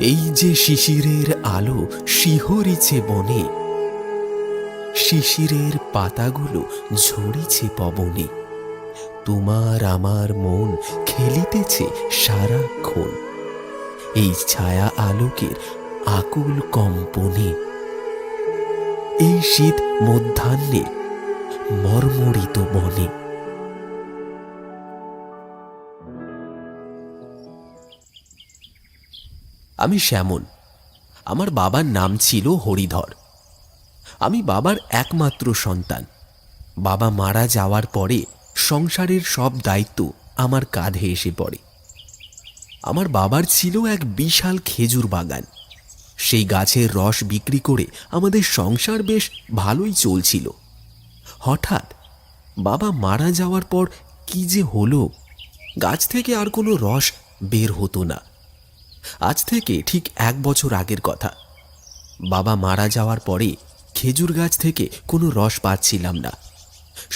এই যে শিশিরের আলো শিহরিছে বনে, শিশিরের পাতাগুলো ঝরিছে পবনে, তোমার আমার মন খেলিতেছে সারাক্ষণ এই ছায়া আলোকের আকুল কম্পনে। এই শীত মধ্যাহ্নে মর্মরিত বনে। আমি শ্যামল। আমার বাবার নাম ছিল হরিধর। আমি বাবার একমাত্র সন্তান। বাবা মারা যাওয়ার পরে সংসারের সব দায়িত্ব আমার কাঁধে এসে পড়ে। আমার বাবার ছিল এক বিশাল খেজুর বাগান। সেই গাছের রস বিক্রি করে আমাদের সংসার বেশ ভালোই চলছিল। হঠাৎ বাবা মারা যাওয়ার পর কি যে হলো, গাছ থেকে আর কোনো রস বের হতো না। আজ থেকে ঠিক 1 বছর আগের কথা। বাবা মারা যাওয়ার পরে খেজুর গাছ থেকে কোনো রস পাচ্ছিলাম না।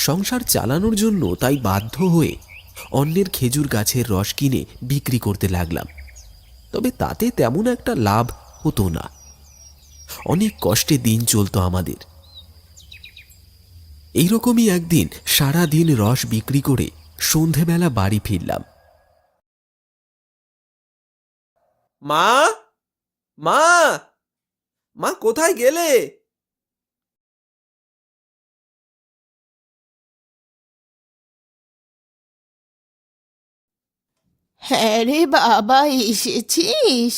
সংসার চালানোর জন্য তাই বাধ্য হয়ে অন্যের খেজুর গাছের রস কিনে বিক্রি করতে লাগলাম। তবে তাতে তেমন একটা লাভ হতো না। অনেক কষ্টে দিন চলতো আমাদের। এইরকমই একদিন সারা দিন রস বিক্রি করে সন্ধেবেলা বাড়ি ফিরলাম। মা, মা, মা কোথায় গেলে? হ্যাঁ রে বাবা, এসেছিস?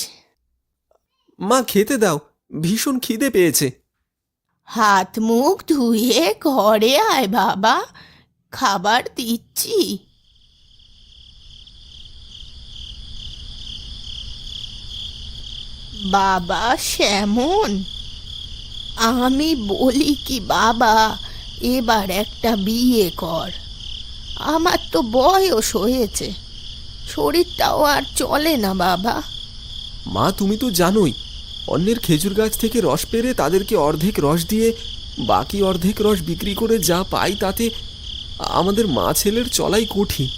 মা খেতে দাও, ভীষণ খিদে পেয়েছে। হাত মুখ ধুয়ে ঘরে আয় বাবা, খাবার দিচ্ছি। বাবা শ্যামন, আমি বলি কি বাবা, এবার একটা বিয়ে কর। আমার তো বয়স হয়েছে, শরীরটাও আর চলে না বাবা। মা তুমি তো জানোই, অন্যের খেজুর গাছ থেকে রস পেরে তাদেরকে অর্ধেক রস দিয়ে বাকি অর্ধেক রস বিক্রি করে যা পাই তাতে আমাদের মা ছেলের চলাই কঠিন।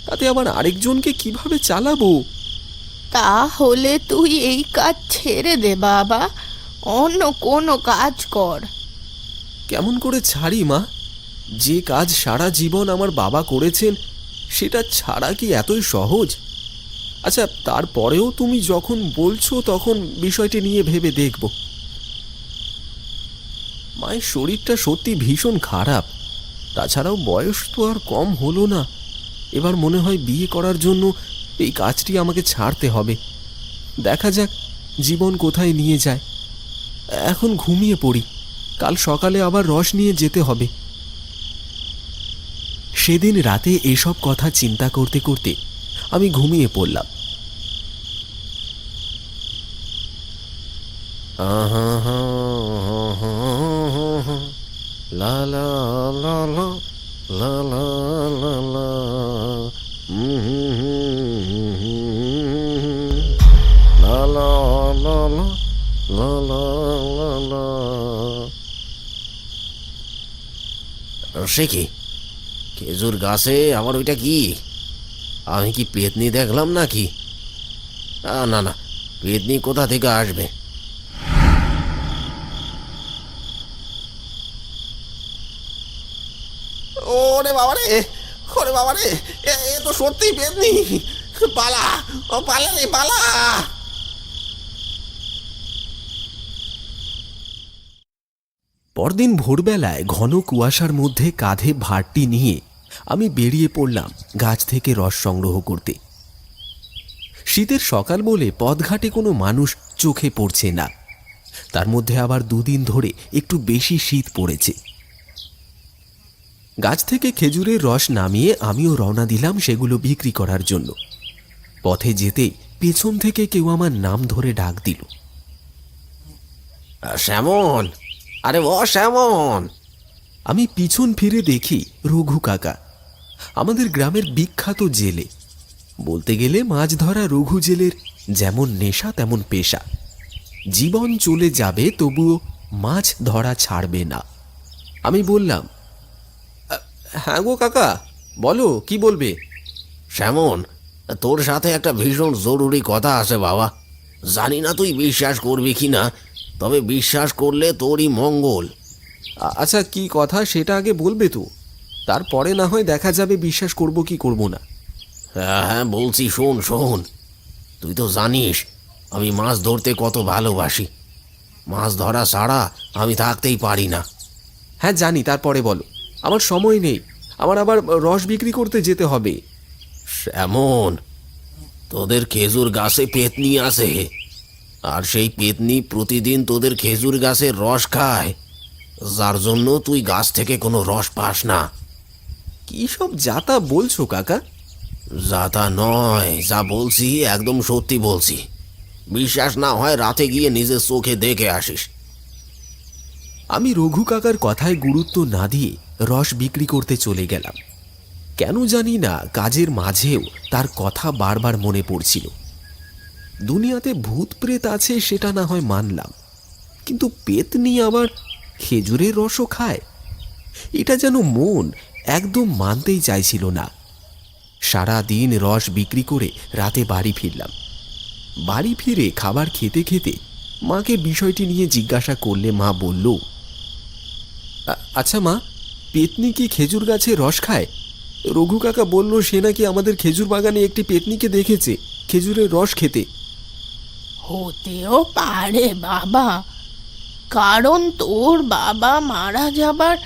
তাতে আবার আরেকজনকে কিভাবে চালাবো? তাহলে তুই এই কাজ ছেড়ে দে বাবা, অন্য কোনো কাজ কর। কেমন করে ছাড়ি মা? যে কাজ সারা জীবন আমার বাবা করেছেন সেটা ছাড়া কি এতই সহজ? আচ্ছা, তারপরেও তুমি যখন বলছো তখন বিষয়টি নিয়ে ভেবে দেখব। মায়ের শরীরটা সত্যি ভীষণ খারাপ। তাছাড়াও বয়স তো আর কম হলো না। এবার মনে হয় বিয়ে করার জন্য এই কাজটি আমাকে ছাড়তে হবে। দেখা যাক জীবন কোথায় নিয়ে যায়। এখন ঘুমিয়ে পড়ি, কাল সকালে আবার রস নিয়ে যেতে হবে। সেদিন রাতে এসব কথা চিন্তা করতে করতে আমি ঘুমিয়ে পড়লাম। লা লা লা লা লা লা লা লা লা লা লা লা লা লা লা। সে কি, খেজুর গাছে আমার ওইটা কি? আমি কি পেতনি দেখলাম নাকি? না না, পেতনি কোথা থেকে আসবে? ওরে বাবা রে, ওরে বাবা রে, এ তো সত্যি পেতনি। পালা, ও পালা রে পালা। পরদিন ভোরবেলায় ঘন কুয়াশার মধ্যে কাঁধে ভাঁড়টি নিয়ে আমি বেরিয়ে পড়লাম গাছ থেকে রস সংগ্রহ করতে। শীতের সকাল বলে পথঘাটে কোনো মানুষ চোখে পড়ছে না। তার মধ্যে আবার 2 দিন ধরে একটু বেশি শীত পড়েছে। গাছ থেকে খেজুরের রস নামিয়ে আমিও রওনা দিলাম সেগুলো বিক্রি করার জন্য। পথে যেতেই পেছন থেকে কেউ আমার নাম ধরে ডাক দিল, শ্যামন, আরে ও শ্যামন। আমি পিছন ফিরে দেখি রঘু কাকা, আমাদের গ্রামের বিখ্যাত জেলে। বলতে গেলে মাছ ধরা রঘু জেলের যেমন নেশা তেমন পেশা। জীবন চলে যাবে তবুও মাছ ধরা ছাড়বে না। আমি বললাম, হ্যাঁ গো কাকা, বলো কি বলবে? শ্যামন, তোর সাথে একটা ভীষণ জরুরি কথা আছে বাবা, জানি না তুই বিশ্বাস করবি কি না, তবে বিশ্বাস করলে তোরই মঙ্গল। আচ্ছা, কি কথা সেটা আগে বলবে তো, তারপরে না হয় দেখা যাবে বিশ্বাস করব কি করব না। হ্যাঁ হ্যাঁ বলছি, শোন শোন। তুই তো জানিস আমি মাছ ধরতে কত ভালোবাসি। মাছ ধরা ছাড়া আমি থাকতেই পারি না। হ্যাঁ জানি, তারপরে বলো। আমার সময় নেই, আমার আবার রস বিক্রি করতে যেতে হবে। এমন, তোদের খেজুর গাছে পেতনি আছে, আর সেই পেতনি প্রতিদিন তোদের খেজুর গাছের রস খায়, যার জন্য তুই গাছ থেকে কোনো রস পাস না। কি সব যাতা বলছো কাকা? যা তা নয়, যা বলছি একদম সত্যি বলছি। বিশ্বাস না হয় রাতে গিয়ে নিজের চোখে দেখে আসিস। আমি রঘু কাকার কথায় গুরুত্ব না দিয়ে রস বিক্রি করতে চলে গেলাম। কেন জানি না কাজের মাঝেও তার কথা বারবার মনে পড়ছিল। দুনিয়াতে ভূত প্রেত আছে সেটা না হয় মানলাম, কিন্তু পেতনি আবার খেজুরের রসও খায়, এটা যেন মন একদম মানতেই চাইছিল না। সারা দিন রস বিক্রি করে রাতে বাড়ি ফিরলাম। বাড়ি ফিরে খাবার খেতে খেতে মাকে বিষয়টি নিয়ে জিজ্ঞাসা করলে মা বলল, আচ্ছা মা, পেতনি কি খেজুর গাছে রস খায়? রঘু কাকা বলল সে নাকি আমাদের খেজুর বাগানে একটি পেতনিকে দেখেছে খেজুরের রস খেতে। হতেও পারে বাবা, কারণ তোর বাবা মারা যাবার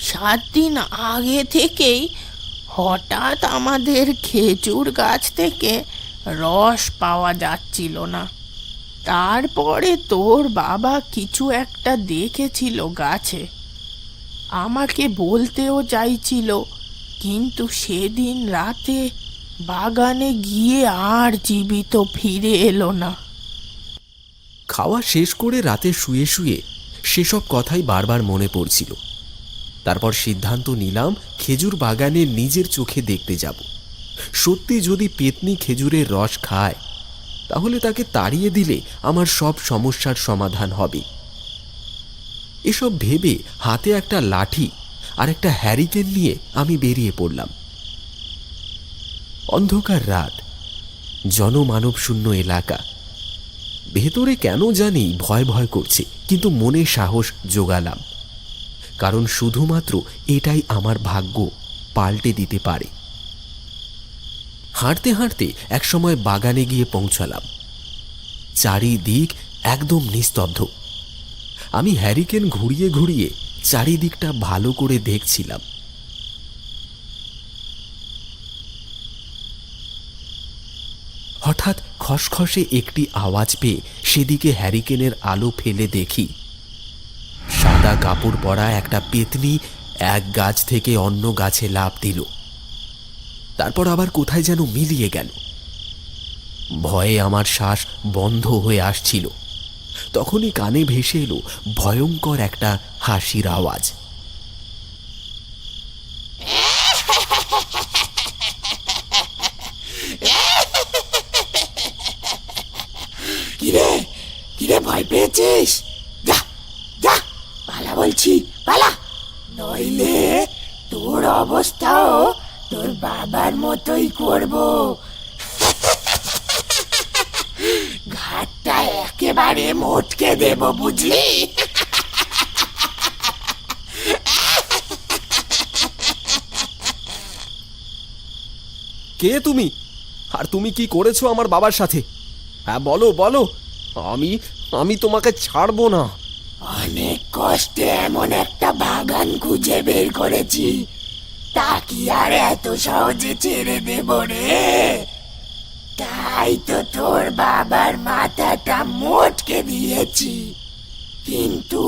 7 দিন আগে থেকেই হঠাৎ আমাদের খেজুর গাছ থেকে রস পাওয়া যাচ্ছিল না। তারপরে তোর বাবা কিছু একটা দেখেছিল গাছে, আমাকে বলতেও চাইছিল, কিন্তু সেদিন রাতে বাগানে গিয়ে আর জীবিত ফিরে এলো না। খাওয়া শেষ করে রাতে শুয়ে শুয়ে সেসব কথাই বারবার মনে পড়ছিল। তারপর সিদ্ধান্ত নিলাম খেজুর বাগানে নিজের চোখে দেখতে যাব। সত্যি যদি পেতনি খেজুরের রস খায়, তাহলে তাকে তাড়িয়ে দিলে আমার সব সমস্যার সমাধান হবে। এসব ভেবে হাতে একটা লাঠি আর একটা হ্যারিকেন নিয়ে আমি বেরিয়ে পড়লাম। অন্ধকার রাত, জনমানব শূন্য এলাকা। ভেতরে কেন জানি ভয় ভয় করছে, কিন্তু মনে সাহস জোগালাম, কারণ শুধুমাত্র এটাই আমার ভাগ্য পাল্টে দিতে পারে। হাঁটতে হাঁটতে একসময় বাগানে গিয়ে পৌঁছালাম। চারিদিক একদম নিস্তব্ধ। আমি হ্যারিকেন ঘুরিয়ে ঘুরিয়ে চারিদিকটা ভালো করে দেখছিলাম। হঠাৎ খসখসে একটি আওয়াজ পেয়ে সেদিকে হ্যারিকেনের আলো ফেলে দেখি সাদা কাপড় পরা একটা পেতনি এক গাছ থেকে অন্য গাছে লাফ দিল, তারপর আবার কোথায় যেন মিলিয়ে গেল। ভয়ে আমার শ্বাস বন্ধ হয়ে আসছিল। তখনই কানে ভেসে এলো ভয়ঙ্কর একটা হাসির আওয়াজ। কিরে কিরে, ভয় পেয়েছিস? যা যা, পালা বলছি, পালা, নইলে তোর অবস্থাও তোর বাবার মতোই করব। ঘাটটা একেবারে মটকে দেব, বুঝলি? কে তুমি? আর তুমি কি করেছো আমার বাবার সাথে? হ্যাঁ বলো বলো, আমি আমি তোমাকে ছাড়বো না। অনেক কষ্টে এমন একটা বাগান খুঁজে বের করেছি, তা কি আর এত সহজে ছেড়ে দেব রে? তাই তো তোর বাবার মাথাটা মোটকে দিয়েছি, কিন্তু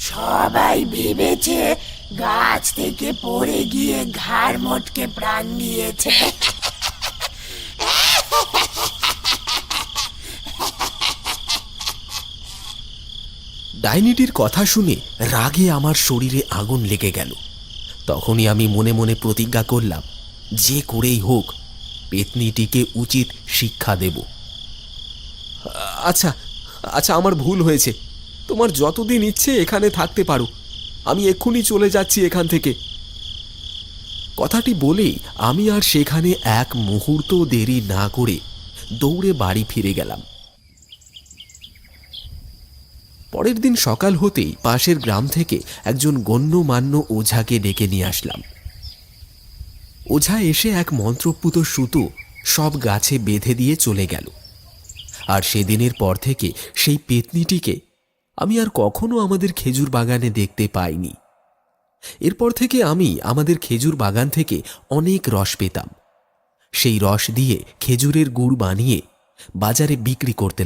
সবাই ভেবেছে গাছ থেকে পড়ে গিয়ে ঘাড় মোটকে প্রাণ দিয়েছে। ডাইনিটির কথা শুনে রাগে আমার শরীরে আগুন লেগে গেল। তখনই আমি মনে মনে প্রতিজ্ঞা করলাম, যে করেই হোক পেতনিটিকে উচিত শিক্ষা দেব। আচ্ছা আচ্ছা, আমার ভুল হয়েছে, তোমার যতদিন ইচ্ছে এখানে থাকতে পারো, আমি এক্ষুনি চলে যাচ্ছি এখান থেকে। কথাটি বলেই আমি আর সেখানে এক মুহূর্ত দেরি না করে দৌড়ে বাড়ি ফিরে গেলাম। পরের দিন সকাল হতেই পাশের গ্রাম থেকে একজন গণ্যমান্য ওঝাকে ডেকে নিয়ে আসলাম। ওঝা এসে এক মন্ত্রপুত সুতো সব গাছে বেঁধে দিয়ে চলে গেল। আর সেদিনের পর থেকে সেই পেতনিটিকে আমি আর কখনো আমাদের খেজুর বাগানে দেখতে পাইনি। এরপর থেকে আমি আমাদের খেজুর বাগান থেকে অনেক রস পেতাম। সেই রস দিয়ে খেজুরের গুড় বানিয়ে বাজারে বিক্রি করতে